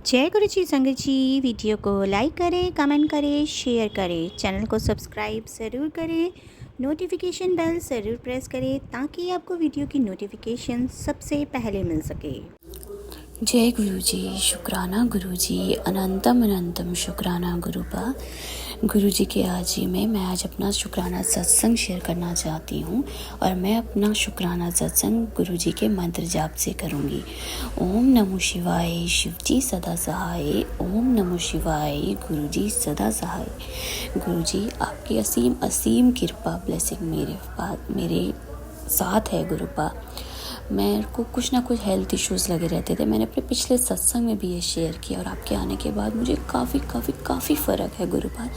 जय गुरु जी संगत जी। वीडियो को लाइक करें, कमेंट करें, शेयर करें, चैनल को सब्सक्राइब ज़रूर करें, नोटिफिकेशन बेल ज़रूर प्रेस करें ताकि आपको वीडियो की नोटिफिकेशन सबसे पहले मिल सके। जय गुरु जी, शुक्राना गुरु जी, अनंतम अनंतम शुक्राना गुरुपा। गुरु जी के आज ही में मैं आज अपना शुक्राना सत्संग शेयर करना चाहती हूँ और मैं अपना शुक्राना सत्संग गुरु जी के मंत्र जाप से करूँगी। ओम नमो शिवाय, शिव जी सदा सहाय। ओम नमो शिवाय, गुरु जी सदा सहाय। गुरु जी आपकी असीम असीम कृपा ब्लेसिंग मेरे साथ है गुरुपा। मेरे को कुछ ना कुछ हेल्थ इश्यूज़ लगे रहते थे। मैंने अपने पिछले सत्संग में भी ये शेयर किया और आपके आने के बाद मुझे काफ़ी फ़र्क है गुरुपाल,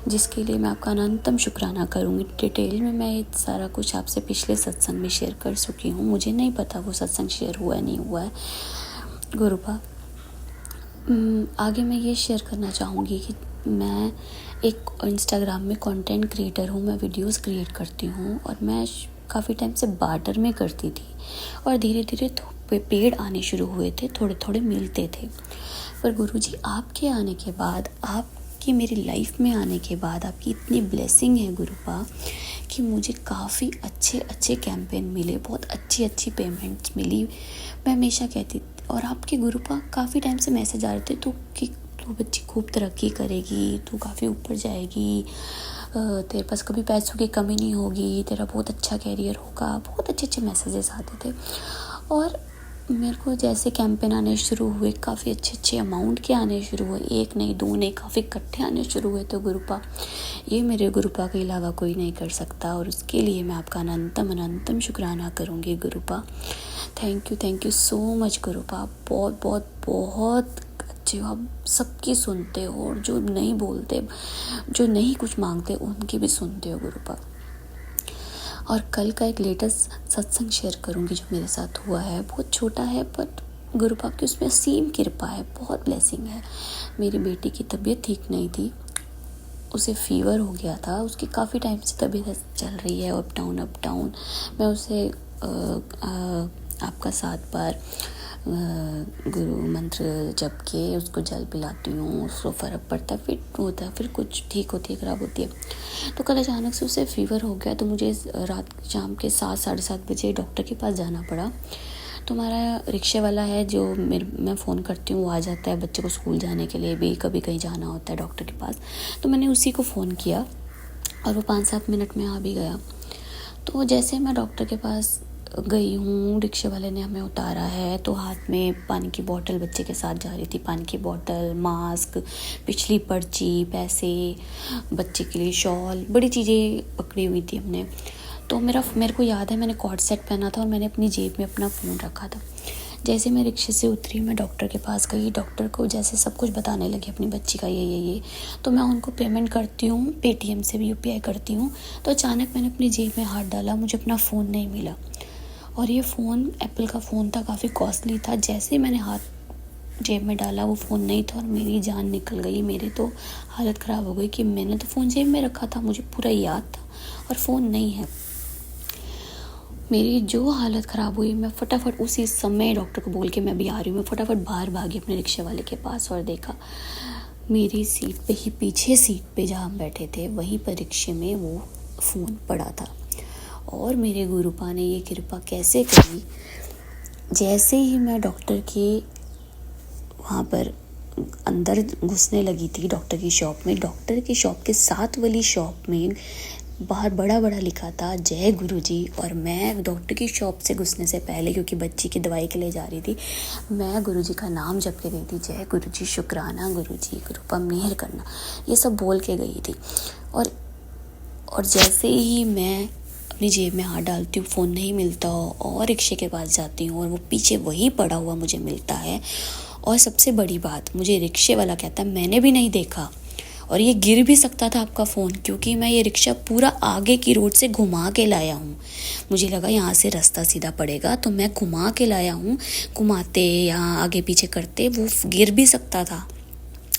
जिसके लिए मैं आपका अनंतम शुक्राना करूँगी। डिटेल में मैं ये सारा कुछ आपसे पिछले सत्संग में शेयर कर चुकी हूँ। मुझे नहीं पता वो सत्संग शेयर हुआ है नहीं हुआ है गुरुपाल। आगे मैं ये शेयर करना चाहूँगी कि मैं एक इंस्टाग्राम में कंटेंट क्रिएटर हूँ। मैं वीडियोस क्रिएट करती हूँ और मैं काफ़ी टाइम से बार्टर में करती थी और धीरे धीरे पेड़ आने शुरू हुए थे, थोड़े थोड़े मिलते थे। पर गुरुजी आपके आने के बाद, आपकी मेरी लाइफ में आने के बाद आपकी इतनी ब्लेसिंग है गुरुपा कि मुझे काफ़ी अच्छे कैंपेन मिले, बहुत अच्छी पेमेंट्स मिली। मैं हमेशा कहती और आपके गुरुपा काफ़ी टाइम से मैसेज आ रहे थे तू बच्ची खूब तरक्की करेगी, तू काफ़ी ऊपर जाएगी, तेरे पास कभी पैसों की कमी नहीं होगी, तेरा बहुत अच्छा कैरियर होगा। बहुत अच्छे मैसेजेस आते थे और मेरे को जैसे कैंपेन आने शुरू हुए, काफ़ी अच्छे अमाउंट के आने शुरू हुए, एक नहीं दो नहीं काफ़ी इकट्ठे आने शुरू हुए। तो गुरुपा ये मेरे गुरुपा के अलावा कोई नहीं कर सकता और उसके लिए मैं आपका अनंतम शुक्राना करूँगी गुरुपा। Thank you so much गुरुपा। बहुत अच्छे हो आप, सबकी सुनते हो और जो नहीं बोलते, जो नहीं कुछ मांगते उनकी भी सुनते हो गुरुपा। और कल का एक लेटेस्ट सत्संग शेयर करूँगी जो मेरे साथ हुआ है। बहुत छोटा है बट गुरुपा की उसमें असीम कृपा है, बहुत ब्लेसिंग है। मेरी बेटी की तबीयत ठीक नहीं थी, उसे फीवर हो गया था। उसकी काफ़ी टाइम से तबीयत चल रही है, अप डाउन। मैं उसे आपका 7 बार गुरु मंत्र जप के उसको जल पिलाती हूँ, उसको फ़र्क पड़ता है, फिर होता है, फिर कुछ ठीक होती है, ख़राब होती है। तो कल अचानक से उसे फ़ीवर हो गया तो मुझे रात शाम के 7 साढ़े 7 बजे डॉक्टर के पास जाना पड़ा। तो हमारा रिक्शे वाला है जो मैं फ़ोन करती हूँ, वो आ जाता है बच्चे को स्कूल जाने के लिए भी, कभी कहीं जाना होता है डॉक्टर के पास। तो मैंने उसी को फ़ोन किया और वो 5-7 मिनट में आ भी गया। तो जैसे मैं डॉक्टर के पास गई हूँ, रिक्शे वाले ने हमें उतारा है तो हाथ में पानी की बोतल बच्चे के साथ जा रही थी। पानी की बोतल, मास्क, पिछली पर्ची, पैसे, बच्चे के लिए शॉल, बड़ी चीज़ें पकड़ी हुई थी हमने। तो मेरे को याद है मैंने कॉर्ड सेट पहना था और मैंने अपनी जेब में अपना फ़ोन रखा था। जैसे मैं रिक्शे से उतरी, मैं डॉक्टर के पास गई, डॉक्टर को जैसे सब कुछ बताने लगी अपनी बच्ची का ये। तो मैं उनको पेमेंट करती हूँ, पेटीएम से भी UPI करती हूँ। तो अचानक मैंने अपनी जेब में हाथ डाला, मुझे अपना फ़ोन नहीं मिला और ये फ़ोन एप्पल का फ़ोन था, काफ़ी कॉस्टली था। जैसे ही मैंने हाथ जेब में डाला वो फ़ोन नहीं था और मेरी जान निकल गई। मेरी तो हालत ख़राब हो गई कि मैंने तो फ़ोन जेब में रखा था, मुझे पूरा याद था और फ़ोन नहीं है। मेरी जो हालत ख़राब हुई, मैं फटाफट उसी समय डॉक्टर को बोल के मैं भी आ रही हूँ, मैं फटाफट बाहर भागी अपने रिक्शे वाले के पास और देखा मेरी सीट पे ही, पीछे सीट पे जहाँ हम बैठे थे वहीं पर रिक्शे में वो फ़ोन पड़ा था। और मेरे गुरुपा ने ये कृपा कैसे करी, जैसे ही मैं डॉक्टर के वहाँ पर अंदर घुसने लगी थी डॉक्टर की शॉप में, डॉक्टर की शॉप के साथ वाली शॉप में बाहर बड़ा लिखा था जय गुरुजी। और मैं डॉक्टर की शॉप से घुसने से पहले, क्योंकि बच्ची की दवाई के लिए जा रही थी, मैं गुरुजी का नाम जप के गई थी, जय गुरुजी, शुक्राना गुरुजी, कृपा मेहर करना, ये सब बोल के गई थी। और जैसे ही मैं अपनी जेब में हाथ डालती हूँ, फ़ोन नहीं मिलता और रिक्शे के पास जाती हूँ और वो पीछे वही पड़ा हुआ मुझे मिलता है। और सबसे बड़ी बात, मुझे रिक्शे वाला कहता है मैंने भी नहीं देखा और ये गिर भी सकता था आपका फ़ोन, क्योंकि मैं ये रिक्शा पूरा आगे की रोड से घुमा के लाया हूँ। मुझे लगा यहाँ से रास्ता सीधा पड़ेगा तो मैं घुमा के लाया हूँ, घुमाते या आगे पीछे करते वो गिर भी सकता था।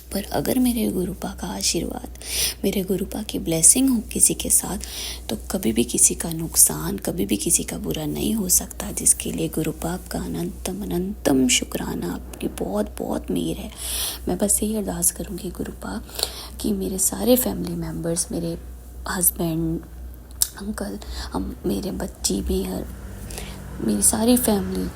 पर अगर मेरे गुरुपा का आशीर्वाद, मेरे गुरुपा की ब्लेसिंग हो किसी के साथ, तो कभी भी किसी का नुकसान, कभी भी किसी का बुरा नहीं हो सकता, जिसके लिए गुरुपा आपका अनंतम अनंतम शुक्राना, आपकी बहुत बहुत मेहर है। मैं बस यही अरदास करूँगी गुरुपा कि मेरे सारे फैमिली मेम्बर्स, मेरे हस्बैंड, अंकल, मेरे बच्ची भी, मेरी सारी फैमिली,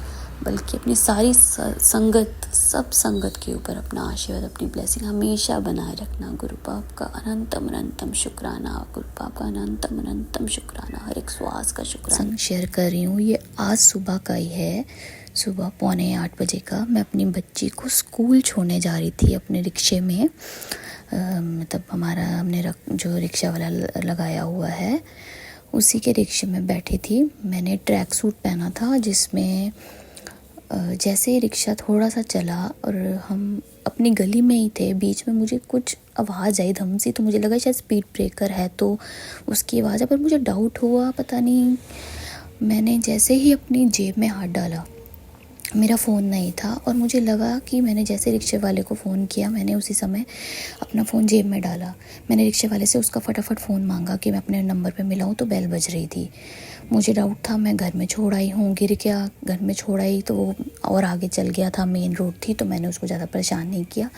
बल्कि अपनी सारी संगत, सब संगत के ऊपर अपना आशीर्वाद, अपनी ब्लेसिंग हमेशा बनाए रखना। गुरुपा आपका अनंतम अनंतम शुक्राना, गुरुपा आपका अनंतम अनंतम शुक्राना, हर एक श्वास का शुक्राना शेयर कर रही हूँ। ये आज सुबह का ही है, सुबह 7:45 का। मैं अपनी बच्ची को स्कूल छोड़ने जा रही थी अपने रिक्शे में। मतलब हमारा हमने जो रिक्शा वाला लगाया हुआ है, उसी के रिक्शे में बैठी थी। मैंने ट्रैक सूट पहना था, जिसमें जैसे ही रिक्शा थोड़ा सा चला और हम अपनी गली में ही थे, बीच में मुझे कुछ आवाज़ आई धम सी, तो मुझे लगा शायद स्पीड ब्रेकर है, तो उसकी आवाज़ है। पर मुझे डाउट हुआ, पता नहीं, मैंने जैसे ही अपनी जेब में हाथ डाला, मेरा फ़ोन नहीं था, और मुझे लगा कि मैंने जैसे रिक्शे वाले को फ़ोन किया, मैंने उसी समय अपना फ़ोन जेब में डाला। मैंने रिक्शे वाले से उसका फटाफट फ़ोन मांगा कि मैं अपने नंबर पे मिलाऊं, तो बेल बज रही थी। मुझे डाउट था, मैं घर में छोड़ आई हूँ, गिर गया, घर में छोड़ आई तो वो और आगे चल गया था, मेन रोड थी, तो मैंने उसको ज़्यादा परेशान नहीं किया।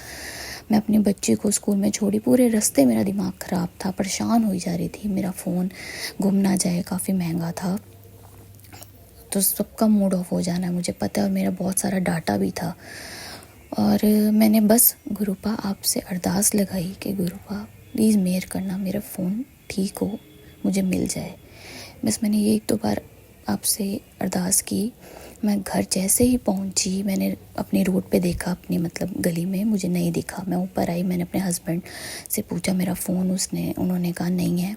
मैं अपनी बच्ची को स्कूल में छोड़ी, पूरे रास्ते मेरा दिमाग ख़राब था, परेशान हुई जा रही थी, मेरा फ़ोन गुम ना जाए, काफ़ी महंगा था, तो सबका मूड ऑफ हो जाना है मुझे पता है, और मेरा बहुत सारा डाटा भी था। और मैंने बस गुरुपा आपसे अरदास लगाई कि गुरुपा प्लीज़ मेहर करना, मेरा फ़ोन ठीक हो, मुझे मिल जाए। बस मैंने ये 1-2 बार आपसे अरदास की। मैं घर जैसे ही पहुंची, मैंने अपनी रोड पे देखा, अपनी मतलब गली में, मुझे नहीं दिखा। मैं ऊपर आई, मैंने अपने हस्बैंड से पूछा मेरा फ़ोन, उन्होंने कहा नहीं है,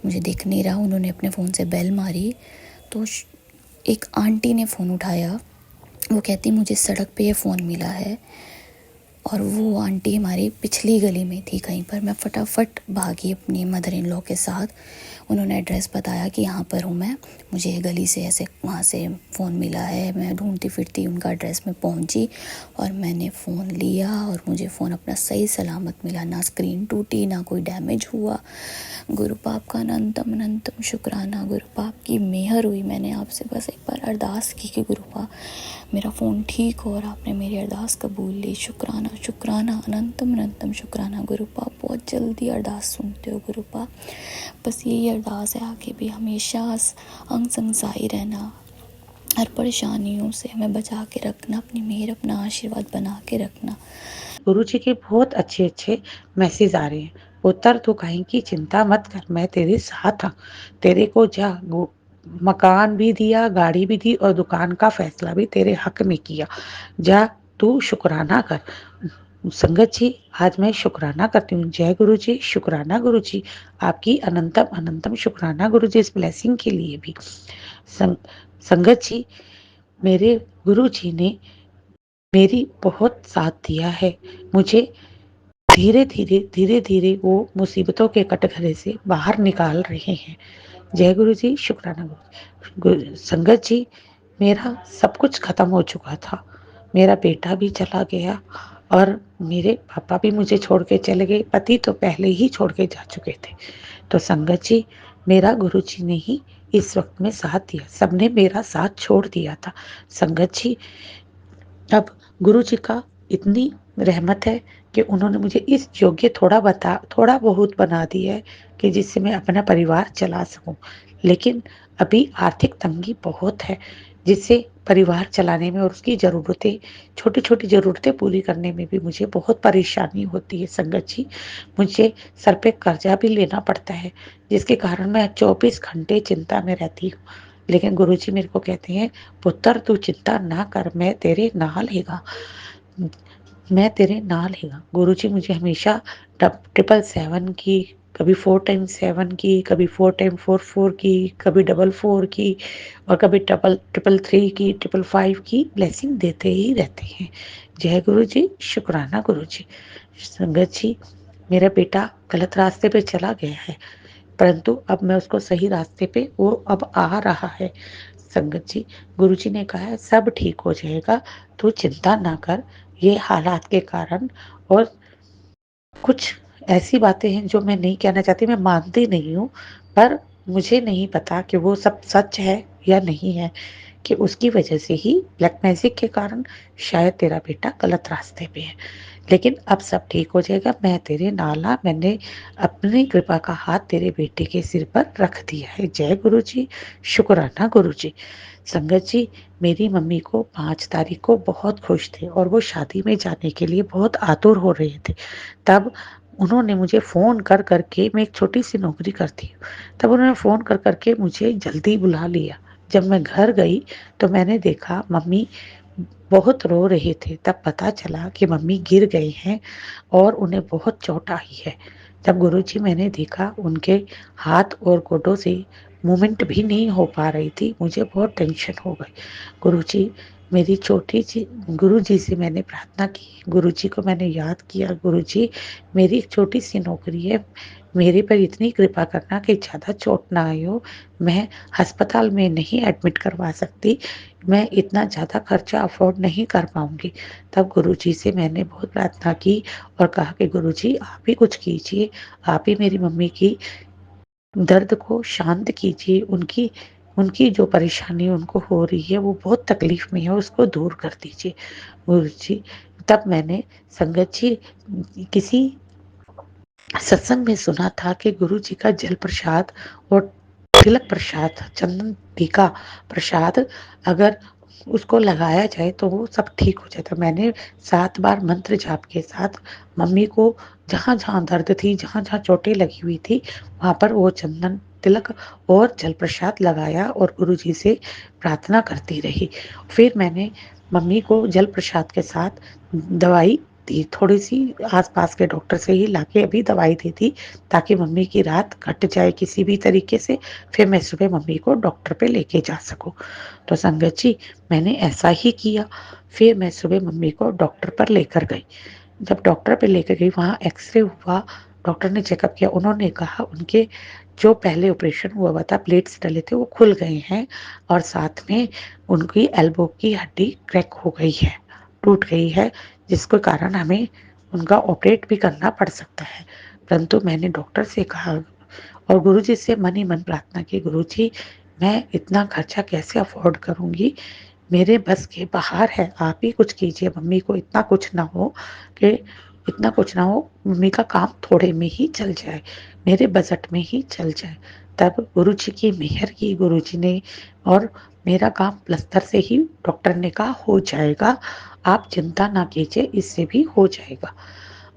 मुझे दिख नहीं रहा। उन्होंने अपने फ़ोन से बेल मारी, तो एक आंटी ने फ़ोन उठाया। वो कहती मुझे सड़क पे ये फ़ोन मिला है, और वो आंटी हमारी पिछली गली में थी कहीं पर। मैं फटाफट भागी अपनी मदर इन लॉ के साथ। उन्होंने एड्रेस बताया कि यहाँ पर हूँ मैं, मुझे गली से ऐसे वहाँ से फ़ोन मिला है। मैं ढूंढती फिरती उनका एड्रेस में पहुँची, और मैंने फ़ोन लिया, और मुझे फ़ोन अपना सही सलामत मिला, ना स्क्रीन टूटी, ना कोई डैमेज हुआ। गुरुपा आपका अनंतम अनंतम शुक्राना, गुरुपा आपकी मेहर हुई। मैंने आपसे बस एक बार अरदास की कि गुरुपा मेरा फ़ोन ठीक हो, और आपने मेरी अरदास कबूल ली। शुक्राना शुक्राना, अनंतम अनंतम शुक्राना गुरुपा, बहुत जल्दी अरदास सुनते हो गुरुपा। बस यही अरदास है, आगे भी हमेशा अंग संग साई रहना, हर परेशानियों से हमें बचा के रखना, अपनी मेहर, अपना आशीर्वाद बना के रखना। गुरु जी के बहुत अच्छे अच्छे मैसेज आ रहे हैं। पुत्र तू कहीं की चिंता मत कर, मैं तेरे साथ हूँ। तेरे को मकान भी दिया, गाड़ी भी दी, और दुकान का फैसला भी तेरे हक में किया। जा तू शुक्राना कर। संगत जी, आज मैं शुक्राना करती हूँ। जय गुरु जी, शुक्राना गुरु जी, आपकी अनंतम अनंतम शुक्राना गुरु जी, इस ब्लेसिंग के लिए भी। संगत जी, मेरे गुरु जी ने मेरी बहुत साथ दिया है। मुझे धीरे धीरे वो मुसीबतों के कटघरे से बाहर निकाल रहे हैं। जय गुरु जी, शुक्राना संगत जी, मेरा सब कुछ खत्म हो चुका था। मेरा बेटा भी चला गया, और मेरे पापा भी मुझे छोड़ के चले गए। पति तो पहले ही छोड़ के जा चुके थे। तो संगत जी, मेरा गुरु जी ने ही इस वक्त में साथ दिया, सबने मेरा साथ छोड़ दिया था। संगत जी, अब गुरु जी का इतनी रहमत है कि उन्होंने मुझे इस योग्य थोड़ा बहुत बना दिया है कि जिससे मैं अपना परिवार चला सकूं। लेकिन अभी आर्थिक तंगी बहुत है, जिससे परिवार चलाने में और उसकी ज़रूरतें, छोटी-छोटी ज़रूरतें पूरी करने में भी मुझे बहुत परेशानी होती है। संगत जी, मुझे सर पे कर्जा भी लेना पड़ता है, जिसके कारण मैं 24 घंटे चिंता में रहती हूँ। लेकिन गुरुजी मेरे को कहते हैं, पुत्र तू चिंता ना कर, मैं तेरे नाल हैगा, मैं तेरे नाल हैगा। गुरुजी मुझे हमेशा 777 की, कभी 4x7 की, कभी 4x44 की, कभी 444 की, और कभी 333 की, 555 की ब्लेसिंग देते ही रहते हैं। जय गुरु जी, शुक्राना गुरु जी। संगत जी, मेरा बेटा गलत रास्ते पे चला गया है, परंतु अब मैं उसको सही रास्ते पे, वो अब आ रहा है। संगत जी, गुरुजी ने कहा है सब ठीक हो जाएगा, तू चिंता ना कर। ये हालात के कारण और कुछ ऐसी बातें हैं जो मैं नहीं कहना चाहती, मैं मानती नहीं हूँ, पर मुझे नहीं पता कि वो सब सच है या नहीं है, कि उसकी वजह से ही ब्लैक मैजिक के कारण शायद तेरा बेटा गलत रास्ते पे है। लेकिन अब सब ठीक हो जाएगा, मैं तेरे नाला मैंने अपनी कृपा का हाथ तेरे बेटे के सिर पर रख दिया है। जय गुरु जी, शुक्राना गुरु जी। संगत जी, मेरी मम्मी को 5 तारीख को बहुत खुश थे और वो शादी में जाने के लिए बहुत आतुर हो रहे थे। तब उन्होंने मुझे फ़ोन कर के, मैं एक छोटी-सी नौकरी करती हूँ, तब उन्होंने फ़ोन कर के मुझे जल्दी बुला लिया। जब मैं घर गई तो मैंने देखा मम्मी बहुत रो रहे थे, तब पता चला कि मम्मी गिर गए हैं और उन्हें बहुत चोट आई है। जब गुरुजी मैंने देखा उनके हाथ और गोडों से मूवमेंट भी नहीं हो पा रही थी, मुझे बहुत टेंशन हो गई। गुरुजी मेरी छोटी सी गुरुजी से मैंने प्रार्थना की, गुरुजी को मैंने याद किया, गुरुजी मेरी एक छोटी सी नौकरी है, मेरे पर इतनी कृपा करना कि ज़्यादा चोट ना आई हो, मैं अस्पताल में नहीं एडमिट करवा सकती, मैं इतना ज़्यादा खर्चा अफ़ोर्ड नहीं कर पाऊँगी। तब गुरुजी से मैंने बहुत प्रार्थना की और कहा कि गुरुजी आप ही कुछ कीजिए, आप ही मेरी मम्मी की दर्द को शांत कीजिए, उनकी उनकी जो परेशानी उनको हो रही है, वो बहुत तकलीफ़ में है, उसको दूर कर दीजिए। गुरुजी तब मैंने संगत जी किसी सत्संग में सुना था कि गुरु जी का जल प्रसाद और तिलक प्रसाद, चंदन टीका प्रसाद अगर उसको लगाया जाए तो वो सब ठीक हो जाता है। मैंने 7 बार मंत्र जाप के साथ मम्मी को जहाँ-जहाँ दर्द थी, जहाँ-जहाँ चोटें लगी हुई थी, वहाँ पर वो चंदन तिलक और जल प्रसाद लगाया और गुरु जी से प्रार्थना करती रही। फिर मैंने मम्मी को जल प्रसाद के साथ दवाई दी, थोड़ी-सी आस-पास के डॉक्टर से ही लाके अभी दवाई दी थी, ताकि मम्मी की रात कट जाए किसी भी तरीके से, फिर मैं सुबह मम्मी को डॉक्टर पे लेके जा सकूँ। तो संगत जी, मैंने ऐसा ही किया, फिर मैं सुबह मम्मी को डॉक्टर पर लेकर गई। जब डॉक्टर पे लेकर गई, वहाँ एक्स-रे हुआ, डॉक्टर ने चेकअप किया, उन्होंने कहा उनके जो पहले ऑपरेशन हुआ था, प्लेट्स डले थे, वो खुल गए हैं और साथ में उनकी एल्बो की हड्डी क्रैक हो गई है, टूट गई है, जिसके कारण हमें उनका ऑपरेट भी करना पड़ सकता है। परंतु मैंने डॉक्टर से कहा और गुरुजी से मन ही मन प्रार्थना की, गुरुजी मैं इतना खर्चा कैसे अफ़ोर्ड करूँगी? मेरे बस के बाहर है, आप ही कुछ कीजिए, मम्मी को इतना कुछ ना हो, मम्मी का काम थोड़े में ही चल जाए, मेरे बजट में ही चल जाए। तब गुरुजी की मेहर की, गुरुजी ने और मेरा काम प्लस्तर से ही डॉक्टर ने कहा हो जाएगा, आप चिंता ना कीजिए, इससे भी हो जाएगा।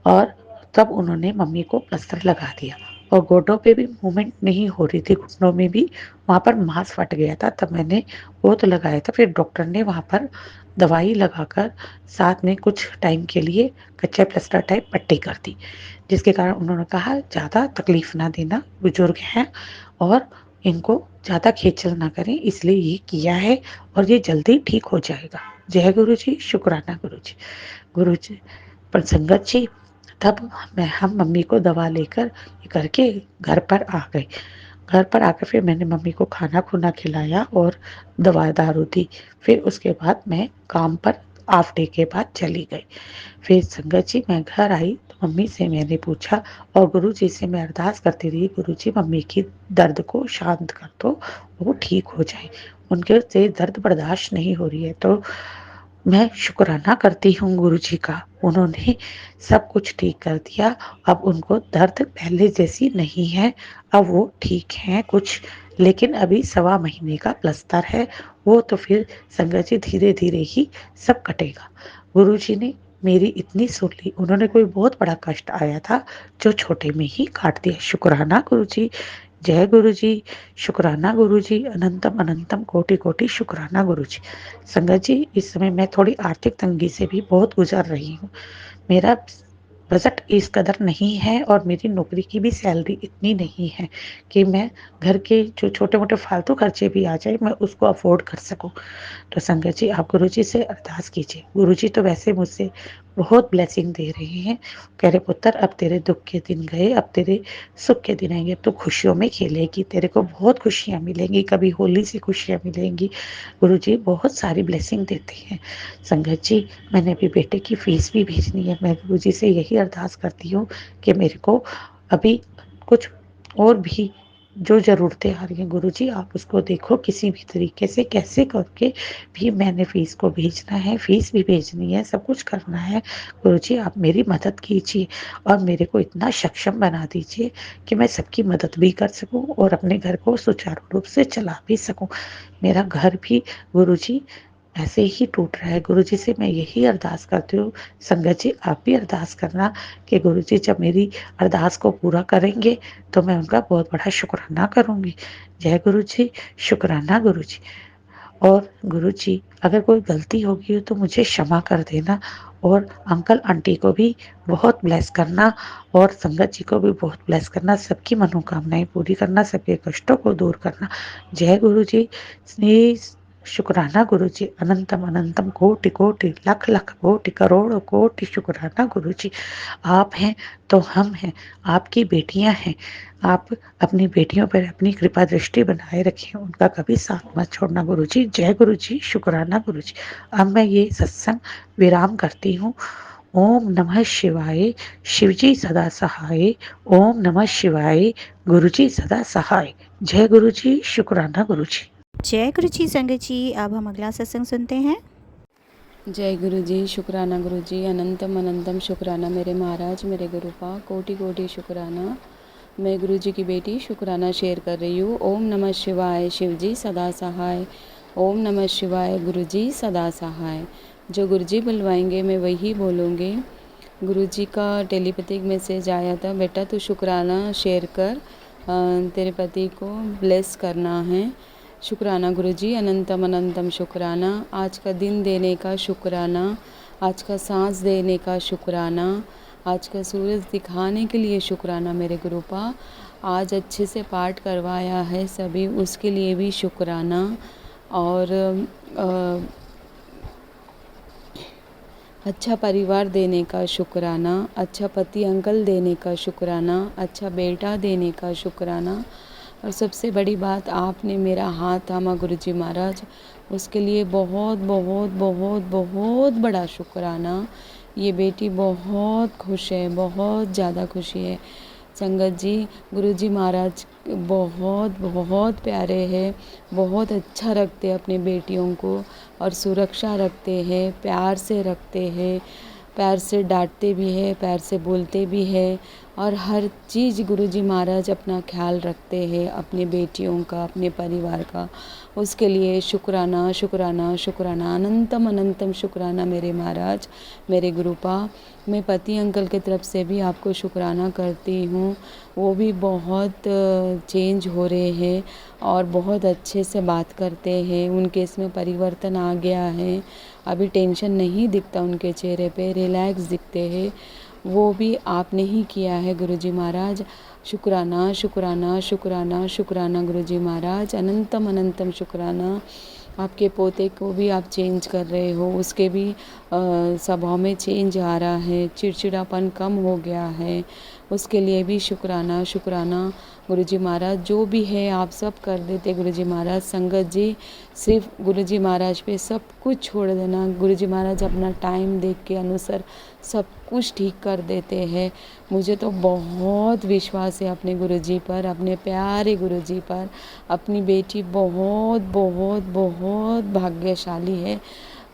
और तब उन्होंने मम्मी को प्लस्तर लगा दिया और गोडों पे भी मूवमेंट नहीं हो रही थी, घुटनों में भी वहाँ पर मांस फट गया था, तब मैंने वो तो लगाया था। फिर डॉक्टर ने वहाँ पर दवाई लगाकर साथ में कुछ टाइम के लिए कच्चा प्लास्टर टाइप पट्टी कर दी, जिसके कारण उन्होंने कहा ज़्यादा तकलीफ ना देना, बुजुर्ग हैं और इनको ज़्यादा खेचल ना करें, इसलिए ये किया है और ये जल्दी ठीक हो जाएगा। जय गुरु जी, शुक्राना गुरु जी। गुरु जी पर संगत जी तब हम मम्मी को दवा लेकर ये करके घर पर आ गए। घर पर आकर फिर मैंने मम्मी को खाना-खुना खिलाया और दवा दारू दी। फिर उसके बाद मैं काम पर हाफ डे के बाद चली गई। फिर संगत जी मैं घर आई तो मम्मी से मैंने पूछा और गुरुजी से मैं अरदास करती रही, गुरुजी मम्मी की दर्द को शांत कर दो, वो ठीक हो जाए। उनके से दर्द बर्दाश्त नहीं हो रही है, तो मैं शुक्राना करती हूँ गुरुजी का, उन्होंने सब कुछ ठीक कर दिया। अब उनको दर्द पहले जैसी नहीं है, अब वो ठीक हैं कुछ, लेकिन अभी सवा महीने का प्लस्तर है, वो तो फिर संगत जी धीरे-धीरे ही सब कटेगा। गुरुजी ने मेरी इतनी सुन ली, उन्होंने कोई बहुत बड़ा कष्ट आया था, जो छोटे में ही काट दिया। शुक्राना गुरुजी, जय गुरुजी, शुक्राना गुरुजी, अनंतम अनंतम कोटि-कोटि शुक्राना गुरुजी। संगत जी, इस समय मैं थोड़ी आर्थिक तंगी से भी बहुत गुज़र रही हूँ। मेरा बजट इस कदर नहीं है और मेरी नौकरी की भी सैलरी इतनी नहीं है कि मैं घर के जो छोटे-मोटे फालतू खर्चे भी आ जाए, मैं उसको अफ़ोर्ड कर सकूँ। तो संगत जी, आप गुरुजी से अरदास कीजिए। गुरुजी तो वैसे मुझसे बहुत ब्लेसिंग दे रहे हैं। कह रहे पुत्र अब तेरे दुख के दिन गए, अब तेरे सुख के दिन आएंगे, अब तो खुशियों में खेलेगी, तेरे को बहुत खुशियाँ मिलेंगी, कभी होली से खुशियाँ मिलेंगी। गुरु जी बहुत सारी ब्लेसिंग देते हैं। संगत जी मैंने अभी बेटे की फीस भी भेजनी है। मैं गुरु जी से यही अरदास करती हूँ कि मेरे को अभी कुछ और भी जो ज़रूरतें आ रही हैं गुरु जी आप उसको देखो, किसी भी तरीके से कैसे करके भी मैंने फ़ीस को भेजना है, फ़ीस भी भेजनी है, सब कुछ करना है। गुरु जी आप मेरी मदद कीजिए और मेरे को इतना सक्षम बना दीजिए कि मैं सबकी मदद भी कर सकूं और अपने घर को सुचारू रूप से चला भी सकूं। मेरा घर भी गुरु जी ऐसे ही टूट रहा है। गुरु जी से मैं यही अरदास करती हूँ। संगत जी आप भी अरदास करना कि गुरु जी जब मेरी अरदास को पूरा करेंगे तो मैं उनका बहुत बड़ा शुक्राना करूँगी। जय गुरु जी, शुक्राना गुरु जी। और गुरु जी अगर कोई गलती होगी हो तो मुझे क्षमा कर देना और अंकल आंटी को भी बहुत ब्लेस करना और संगत जी को भी बहुत ब्लेस करना, सबकी मनोकामनाएं पूरी करना, सबके कष्टों को दूर करना। जय गुरु जी। स्नेह शुक्राना गुरु जी, अनंतम अनंतम कोटि कोटि लख लख कोटि करोड़ कोटि शुक्राना गुरु जी। आप हैं तो हम हैं, आपकी बेटियां हैं। आप अपनी बेटियों पर अपनी कृपा दृष्टि बनाए रखें, उनका कभी साथ मत छोड़ना गुरु जी। जय गुरु जी, शुक्राना गुरु जी। अब मैं ये सत्संग विराम करती हूँ। ओम नमः शिवाय, शिवजी सदा सहाय। ओम नमः शिवाय, गुरु जी सदा सहाय। जय गुरु जी, शुक्राना गुरु जी। जय गुरु जी। संगत जी अब हम अगला सत्संग सुनते हैं। जय गुरु जी, शुक्राना गुरु जी, अनंतम अनंतम शुक्राना मेरे महाराज, मेरे गुरुपा, कोटि कोटि शुक्राना। मैं गुरु जी की बेटी शुक्राना शेयर कर रही हूँ। ओम नमः शिवाय, शिव जी सदा सहाय। ओम नमः शिवाय, गुरु जी सदा सहाय। जो गुरु जी बुलवाएंगे मैं वही बोलूँगी। गुरु जी का टेलीपैथिक मैसेज आया था, बेटा तू शुक्राना शेयर कर, तेरे पति को ब्लेस करना है। शुक्राना गुरु जी, अनंतम अनंतम शुक्राना। आज का दिन देने का शुक्राना, आज का सांस देने का शुक्राना, आज का सूरज दिखाने के लिए शुक्राना मेरे गुरुपा। आज अच्छे से पाठ करवाया है सभी, उसके लिए भी शुक्राना। और अच्छा परिवार देने का शुक्राना, अच्छा पति अंकल देने का शुक्राना, अच्छा बेटा देने का शुक्राना। और सबसे बड़ी बात आपने मेरा हाथ थामा गुरुजी महाराज, उसके लिए बहुत बहुत बहुत बहुत बड़ा शुक्राना। ये बेटी बहुत खुश है, बहुत ज़्यादा खुशी है। संगत जी गुरुजी महाराज बहुत बहुत प्यारे हैं, बहुत अच्छा रखते हैं अपनी बेटियों को और सुरक्षा रखते हैं, प्यार से रखते हैं, प्यार से डांटते भी है, प्यार से बोलते भी है और हर चीज़ गुरुजी महाराज अपना ख्याल रखते हैं, अपनी बेटियों का, अपने परिवार का। उसके लिए शुक्राना शुक्राना शुक्राना, अनंतम अनंतम शुक्राना मेरे महाराज, मेरे गुरुपा। मैं पति अंकल की तरफ से भी आपको शुक्राना करती हूँ। वो भी बहुत चेंज हो रहे हैं और बहुत अच्छे से बात करते हैं, उनके इसमें परिवर्तन आ गया है। अभी टेंशन नहीं दिखता उनके चेहरे पे, रिलैक्स दिखते हैं। वो भी आपने ही किया है गुरुजी महाराज। शुक्राना शुक्राना शुक्राना शुक्राना गुरुजी महाराज, अनंतम अनंतम शुक्राना। आपके पोते को भी आप चेंज कर रहे हो, उसके भी स्वभाव में चेंज आ रहा है, चिड़चिड़ापन कम हो गया है, उसके लिए भी शुक्राना शुक्राना गुरुजी महाराज। जो भी है आप सब कर देते गुरुजी महाराज। संगत जी सिर्फ गुरुजी महाराज पे सब कुछ छोड़ देना, गुरुजी महाराज अपना टाइम देख के अनुसार सब कुछ ठीक कर देते हैं। मुझे तो बहुत विश्वास है अपने गुरुजी पर, अपने प्यारे गुरुजी पर। अपनी बेटी बहुत बहुत बहुत भाग्यशाली है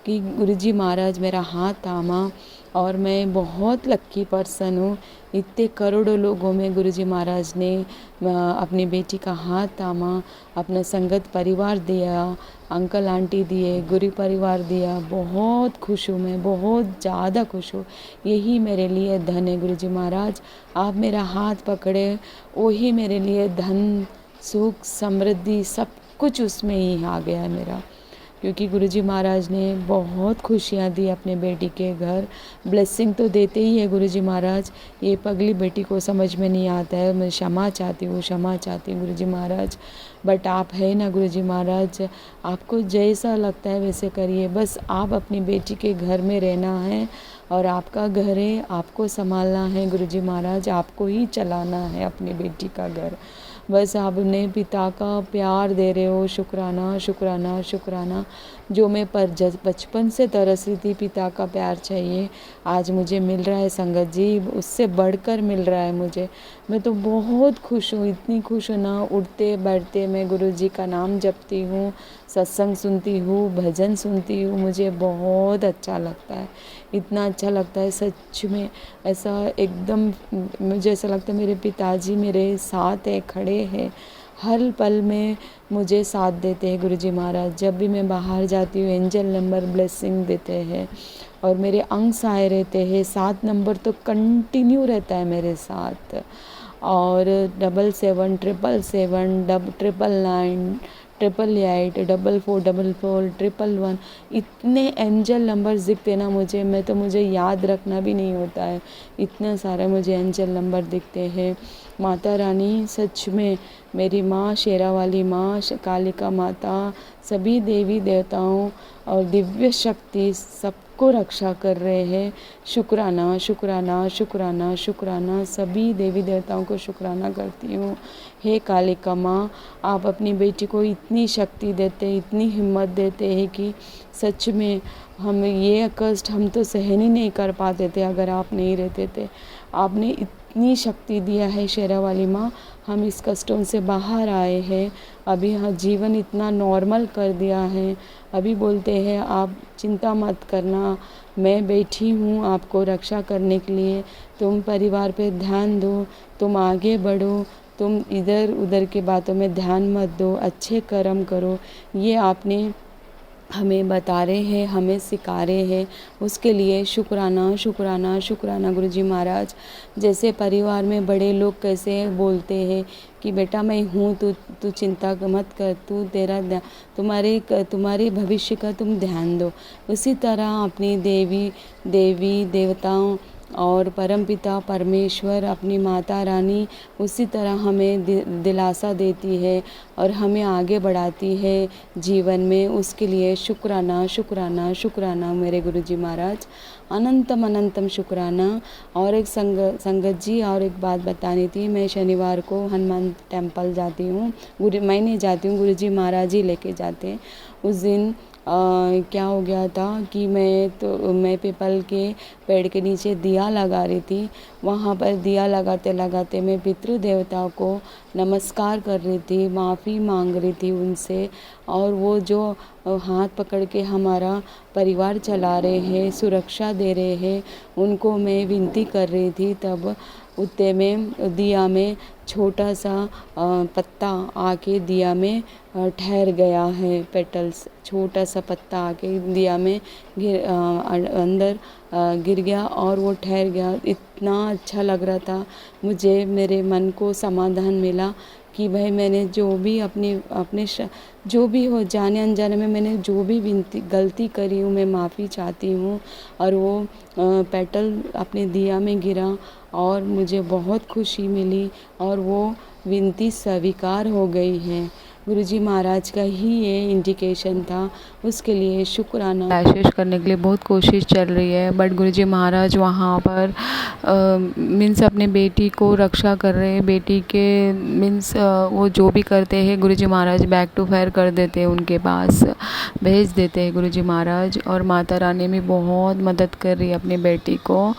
कि गुरुजी महाराज मेरा हाथ थामा और मैं बहुत लक्की पर्सन हूँ। इतने करोड़ों लोगों में गुरुजी महाराज ने अपनी बेटी का हाथ थामा, अपना संगत परिवार दिया, अंकल आंटी दिए, गुरु परिवार दिया। बहुत खुश हूँ मैं, बहुत ज़्यादा खुश हूँ। यही मेरे लिए धन है गुरुजी महाराज। आप मेरा हाथ पकड़े, वही मेरे लिए धन, सुख, समृद्धि सब कुछ उसमें ही आ गया है मेरा, क्योंकि गुरुजी महाराज ने बहुत खुशियाँ दी अपने बेटी के घर। ब्लेसिंग तो देते ही है गुरुजी महाराज, ये पगली बेटी को समझ में नहीं आता है। मैं क्षमा चाहती हूँ, क्षमा चाहती हूँ गुरुजी महाराज। बट आप है ना गुरुजी महाराज, आपको जैसा लगता है वैसे करिए, बस आप अपनी बेटी के घर में रहना है और आपका घर है, आपको संभालना है गुरुजी महाराज, आपको ही चलाना है अपनी बेटी का घर। बस आप अपने पिता का प्यार दे रहे हो, शुक्राना शुक्राना शुक्राना। जो मैं बचपन से तरस रही थी, पिता का प्यार चाहिए, आज मुझे मिल रहा है संगत जी, उससे बढ़कर मिल रहा है मुझे। मैं तो बहुत खुश हूँ, इतनी खुश हूँ ना। उठते बैठते मैं गुरुजी का नाम जपती हूँ, सत्संग सुनती हूँ, भजन सुनती हूँ, मुझे बहुत अच्छा लगता है, इतना अच्छा लगता है सच में। ऐसा एकदम मुझे ऐसा लगता है मेरे पिताजी मेरे साथ है, खड़े हैं, हर पल में मुझे साथ देते हैं गुरुजी महाराज। जब भी मैं बाहर जाती हूँ एंजल नंबर ब्लेसिंग देते हैं और मेरे अंग सहाय रहते हैं। 7 नंबर तो कंटिन्यू रहता है मेरे साथ, और 77 777 999 888 4444 111 इतने एंजल नंबर्स दिखते ना मुझे याद रखना भी नहीं होता है, इतने सारे मुझे एंजल नंबर दिखते हैं। माता रानी सच में मेरी माँ, शेरा वाली माँ, कालिका माता, सभी देवी देवताओं और दिव्य शक्ति सबको रक्षा कर रहे हैं। शुक्राना शुक्राना शुक्राना शुक्राना, सभी देवी देवताओं को शुक्राना करती हूँ। हे कालिका माँ, आप अपनी बेटी को इतनी शक्ति देते, इतनी हिम्मत देते हैं कि सच में हम ये कष्ट हम तो सहन ही नहीं कर पाते थे अगर आप नहीं रहते थे। आपने इतनी शक्ति दिया है शेरा वाली माँ, हम इस कष्टों से बाहर आए हैं। अभी हाँ जीवन इतना नॉर्मल कर दिया है। अभी बोलते हैं आप चिंता मत करना, मैं बैठी हूँ आपको रक्षा करने के लिए। तुम परिवार पे ध्यान दो, तुम आगे बढ़ो, तुम इधर उधर के बातों में ध्यान मत दो, अच्छे कर्म करो। ये आपने हमें बता रहे हैं, हमें सिखा रहे हैं, उसके लिए शुक्राना शुक्राना शुक्राना गुरुजी महाराज। जैसे परिवार में बड़े लोग कैसे बोलते हैं कि बेटा मैं हूँ, तू चिंता मत कर, तू तुम्हारे भविष्य का तुम ध्यान दो। उसी तरह अपनी देवी देवताओं और परमपिता परमेश्वर अपनी माता रानी उसी तरह हमें दिलासा देती है और हमें आगे बढ़ाती है जीवन में। उसके लिए शुक्राना शुक्राना शुक्राना मेरे गुरुजी महाराज, अनंतम अनंतम शुक्राना। और एक संगत जी, और एक बात बतानी थी। मैं शनिवार को हनुमान टेम्पल जाती हूँ, मैं नहीं जाती हूँ, गुरुजी महाराज ही लेके जाते हैं। उस दिन क्या हो गया था कि मैं पीपल के पेड़ के नीचे दिया लगा रही थी। वहाँ पर दिया लगाते लगाते मैं पितृ देवताओं को नमस्कार कर रही थी, माफ़ी मांग रही थी उनसे। और वो जो हाथ पकड़ के हमारा परिवार चला रहे हैं, सुरक्षा दे रहे हैं, उनको मैं विनती कर रही थी। तब उतने में दिया में छोटा सा पत्ता आके दिया में ठहर गया है। पेटल्स, छोटा सा पत्ता आके दिया में अंदर गिर गया और वो ठहर गया। इतना अच्छा लग रहा था मुझे, मेरे मन को समाधान मिला कि भाई मैंने जो भी अपने जो भी हो जाने अनजाने में मैंने जो भी गलती करी हूँ, मैं माफ़ी चाहती हूँ। और वो पेटल अपने दिया में गिरा और मुझे बहुत खुशी मिली और वो विनती स्वीकार हो गई है। गुरुजी महाराज का ही ये इंडिकेशन था, उसके लिए शुक्राना। कोशिश करने के लिए बहुत कोशिश चल रही है, बट गुरुजी महाराज वहाँ पर मीन्स अपने बेटी को रक्षा कर रहे हैं। बेटी के मीन्स वो जो भी करते हैं गुरुजी महाराज बैक टू फायर कर देते हैं, उनके पास भेज देते हैं गुरुजी महाराज। और माता रानी भी बहुत मदद कर रही है अपनी बेटी को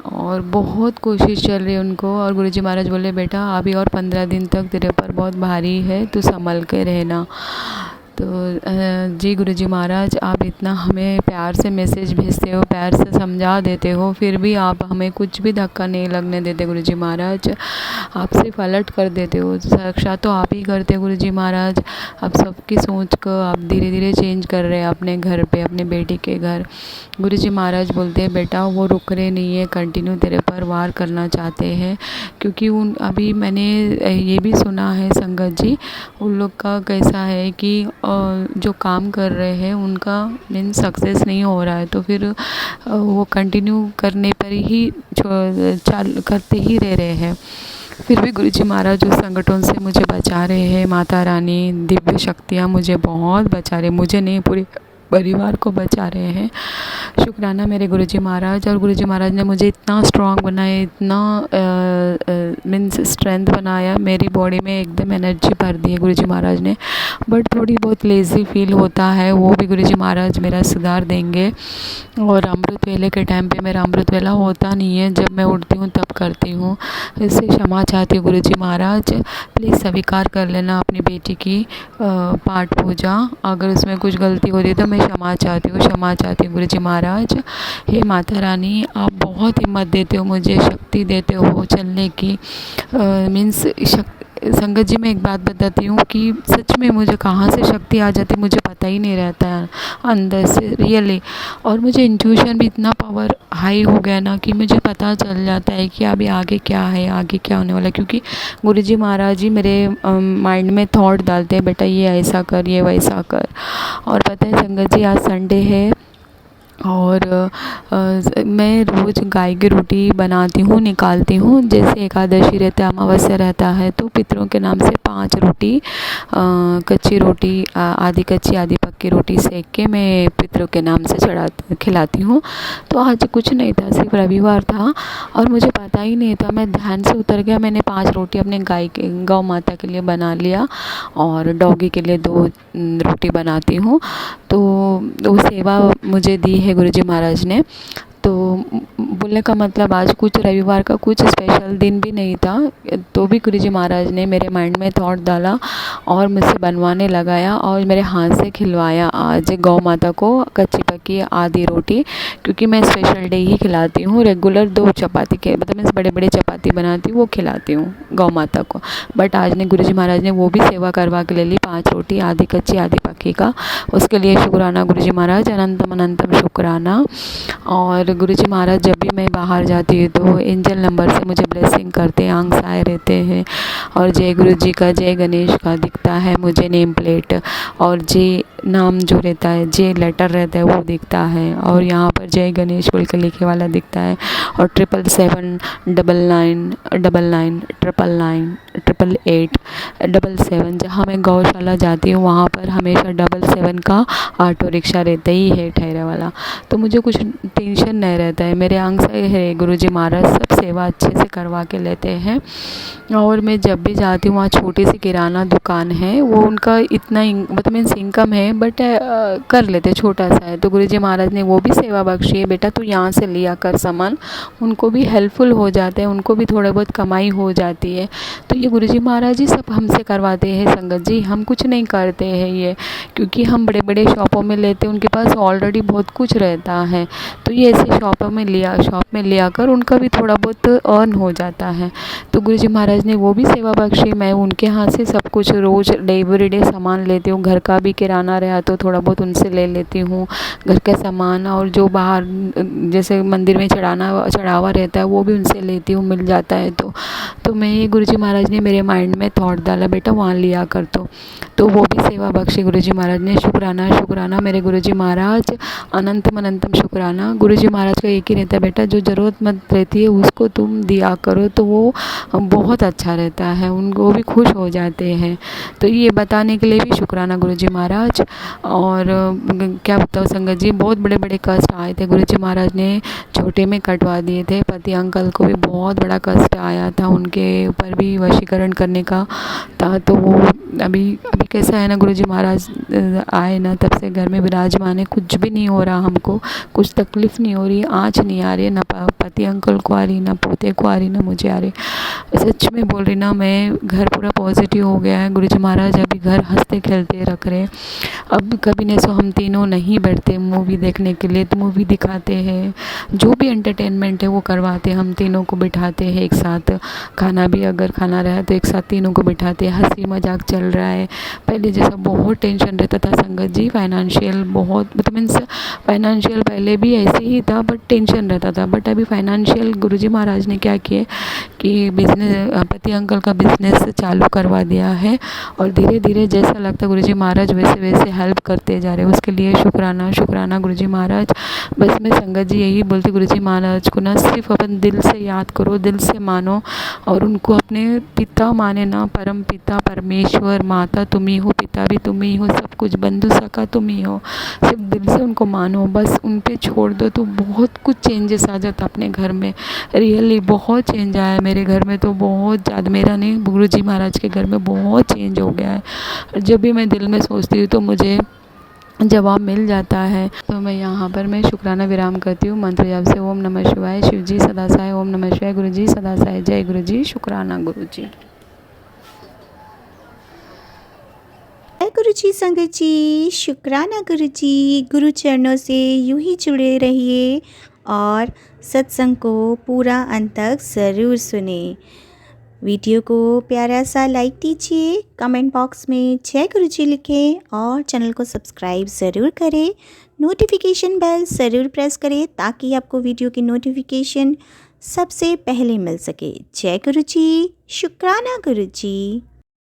और बहुत कोशिश चल रही है उनको। और गुरुजी महाराज बोले बेटा अभी और 15 दिन तक तेरे पर बहुत भारी है, तू संभल के रहना। तो जी गुरुजी महाराज, आप इतना हमें प्यार से मैसेज भेजते हो, प्यार से समझा देते हो, फिर भी आप हमें कुछ भी धक्का नहीं लगने देते गुरुजी महाराज। आप सिर्फ अलर्ट कर देते हो, रक्षा तो आप ही करते हो गुरुजी महाराज। आप सबकी सोच को आप धीरे धीरे चेंज कर रहे हैं अपने घर पे, अपने बेटी के घर। गुरुजी महाराज बोलते हैं बेटा वो रुक रहे नहीं है, कंटिन्यू तेरे पर वार करना चाहते हैं। क्योंकि अभी मैंने ये भी सुना है संगत जी, उन लोग का कैसा है कि जो काम कर रहे हैं उनका मीन्स सक्सेस नहीं हो रहा है, तो फिर वो कंटिन्यू करने पर ही करते ही रह रहे हैं। फिर भी गुरुजी महाराज उस संकटों से मुझे बचा रहे हैं। माता रानी दिव्य शक्तियाँ मुझे बहुत बचा रहे, मुझे नहीं पूरी परिवार को बचा रहे हैं। शुक्राना मेरे गुरुजी महाराज। और गुरुजी महाराज ने मुझे इतना स्ट्रॉन्ग बनाया, इतना मीन्स स्ट्रेंथ बनाया, मेरी बॉडी में एकदम एनर्जी भर दी है गुरुजी महाराज ने। बट थोड़ी बहुत लेज़ी फील होता है, वो भी गुरुजी महाराज मेरा सुधार देंगे। और अमृत वेले के टाइम पे मेरा अमृत वेला होता नहीं है, जब मैं उठती हूँ तब करती हूँ, इससे क्षमा चाहती हूँ गुरुजी महाराज। प्लीज़ स्वीकार कर लेना अपनी बेटी की पाठ पूजा, अगर उसमें कुछ गलती होती है तो मैं क्षमा चाहती हूँ गुरुजी महाराज। हे माता रानी, आप बहुत हिम्मत देते हो, मुझे शक्ति देते हो चलने की। मीन्स संगत जी, मैं एक बात बताती हूँ कि सच में मुझे कहाँ से शक्ति आ जाती मुझे पता ही नहीं रहता है अंदर से, रियली। और मुझे इंट्यूशन भी इतना पावर हाई हो गया ना कि मुझे पता चल जाता है कि अभी आगे क्या है, आगे क्या होने वाला है। क्योंकि गुरुजी महाराज जी मेरे माइंड में थॉट डालते हैं, बेटा ये ऐसा कर, ये वैसा कर। और पता है संगत जी, आज संडे है और मैं रोज़ गाय की रोटी बनाती हूँ, निकालती हूँ। जैसे एकादशी रहता है, अमावस्या रहता है, तो पितरों के नाम से 5 रोटी, कच्ची रोटी, आधी कच्ची आधी पक्की रोटी सेक के मैं पितरों के नाम से खिलाती हूँ। तो आज कुछ नहीं था, सिर्फ रविवार था और मुझे पता ही नहीं था, मैं ध्यान से उतर गया। मैंने 5 रोटी अपने गौ माता के लिए बना लिया और डॉगी के लिए 2 रोटी बनाती हूँ। तो वो सेवा मुझे दी है गुरुजी महाराज ने। तो बोलने का मतलब आज कुछ रविवार का कुछ स्पेशल दिन भी नहीं था, तो भी गुरुजी महाराज ने मेरे माइंड में थॉट डाला और मुझसे बनवाने लगाया और मेरे हाथ से खिलवाया आज गौ माता को कच्ची पक्की आधी रोटी। क्योंकि मैं स्पेशल डे ही खिलाती हूँ, रेगुलर 2 चपाती के मतलब मैं बड़े बड़े चपाती बनाती हूँ, वो खिलाती हूँ गौ माता को। बट आज ने गुरुजी महाराज ने वो भी सेवा करवा के ले ली, 5 रोटी आधी कच्ची आधी पक्की का। उसके लिए शुक्राना गुरुजी महाराज, अनंतम अनंतम शुक्राना। और गुरुजी महाराज जब भी मैं बाहर जाती हूँ तो एंजल नंबर से मुझे ब्लेसिंग करते हैं, आंख आए रहते हैं। और जय गुरु जी का, जय गणेश का दिखता है मुझे नेम प्लेट, और जे नाम जो रहता है, जे लेटर रहता है वो दिखता है। और यहाँ पर जय गणेश बोल के लिखे वाला दिखता है। और 777 99 99 999 888 77। जहाँ मैं गौशाला जाती हूँ वहाँ पर हमेशा 777 का ऑटो रिक्शा रहता ही है ठहरे वाला, तो मुझे कुछ टेंशन नहीं रहता है। मेरे अंग से है गुरुजी महाराज, सब सेवा अच्छे से करवा के लेते हैं। और मैं जब भी जाती हूँ वहाँ छोटी सी किराना दुकान है, वो उनका इतना मतलब मीन्स इनकम है बट कर लेते, छोटा सा है। तो गुरुजी महाराज ने वो भी सेवा बख्शी है, बेटा तू यहाँ से लिया कर सामान, उनको भी हेल्पफुल हो जाते हैं, उनको भी थोड़े बहुत कमाई हो जाती है। तो ये गुरुजी महाराज जी सब हमसे करवाते हैं संगत जी, हम कुछ नहीं करते हैं ये, क्योंकि हम बड़े बड़े शॉपों में लेते हैं, उनके पास ऑलरेडी बहुत कुछ रहता है। तो ये ऐसे शॉप में लिया कर उनका भी थोड़ा बहुत अर्न हो जाता है। तो गुरुजी महाराज ने वो भी सेवा बख्शी, मैं उनके हाथ से सब कुछ रोज़ एवरीडे सामान लेती हूँ। घर का भी किराना रहा तो थोड़ा बहुत उनसे ले लेती हूँ, घर का सामान। और जो बाहर जैसे मंदिर में चढ़ावा रहता है वो भी उनसे लेती हूँ, मिल जाता है। तो मैं गुरुजी महाराज ने मेरे माइंड में थॉट डाला, बेटा वहाँ लिया कर, तो वो भी सेवा बख्शी गुरुजी महाराज ने। शुक्राना शुक्राना मेरे गुरुजी महाराज, अनंतम अनंतम शुक्राना। गुरुजी महाराज का एक ही रहता है, बेटा जो ज़रूरतमंद रहती है उसको तुम दिया करो, तो वो बहुत अच्छा रहता है, उनको भी खुश हो जाते हैं। तो ये बताने के लिए भी शुक्राना गुरुजी महाराज। और क्या बताओ संगत जी, बहुत बड़े बड़े कष्ट आए थे, गुरुजी महाराज ने छोटे में कटवा दिए थे। पति अंकल को भी बहुत बड़ा कष्ट आया था, उनके ऊपर भी वशीकरण करने का था। तो वो अभी कैसा है ना, गुरुजी महाराज आए ना तब से घर में विराजमान है, कुछ भी नहीं हो रहा, हमको कुछ तकलीफ़ नहीं हो रही, आँच नहीं आ रही है, ना पति अंकल को आ रही, ना पोते को आ रही, ना मुझे आ रही। सच में बोल रही ना, मैं घर पूरा पॉजिटिव हो गया है। गुरुजी महाराज अभी घर हंसते खेलते रख रहे। अब कभी नहीं सो हम तीनों नहीं बैठते मूवी देखने के लिए, तो मूवी दिखाते हैं, जो भी एंटरटेनमेंट है वो करवाते हैं, हम तीनों को बिठाते हैं एक साथ। खाना भी अगर खाना रहा तो एक साथ तीनों को बिठाते हैं, हंसी मजाक चल रहा है। पहले जैसा बहुत टेंशन रहता था संगत जी, फाइनेंशियल बहुत मतलब मीन्स फाइनेंशियल पहले भी ऐसे ही था बट टेंशन रहता था। बट अभी फाइनेंशियल गुरुजी महाराज ने क्या किए कि पति अंकल का बिज़नेस चालू करवा दिया है और धीरे धीरे जैसा लगता है गुरुजी महाराज वैसे वैसे हेल्प करते जा रहे हैं। उसके लिए शुक्राना शुक्राना गुरुजी महाराज। बस मैं संगत जी यही बोलती, गुरुजी महाराज को ना सिर्फ अपन दिल से याद करो, दिल से मानो और उनको अपने पिता माने ना, परम पिता परमेश्वर, माता तुम ही हो, पिता भी तुम ही हो, सब कुछ बंधु सखा तुम ही हो। सिर्फ दिल से उनको मानो, बस उन पे छोड़ दो तो बहुत कुछ चेंजेस आ जाता अपने घर में। रियली बहुत चेंज आया है मेरे घर में, तो बहुत ज़्यादा, मेरा नहीं गुरुजी महाराज के घर में बहुत चेंज हो गया है। जब भी मैं दिल में सोचती हूँ तो मुझे जवाब मिल जाता है। तो मैं यहाँ पर मैं शुक्राना विराम करती हूँ मंत्र जाप से। ओम नमः शिवाय, शिव जी सदा सहाय, ओम नमः शिवाय, गुरु जी सदा सहाय, जय गुरु जी, शुक्राना गुरु जी। जय गुरु जी संगत जी, शुक्राना गुरु जी। गुरु चरणों से यूं ही जुड़े रहिए और सत्संग को पूरा अंत तक ज़रूर सुने। वीडियो को प्यारा सा लाइक दीजिए, कमेंट बॉक्स में जय गुरु जी लिखें और चैनल को सब्सक्राइब ज़रूर करें। नोटिफिकेशन बेल ज़रूर प्रेस करें ताकि आपको वीडियो की नोटिफिकेशन सबसे पहले मिल सके। जय गुरु जी, शुक्राना गुरु जी।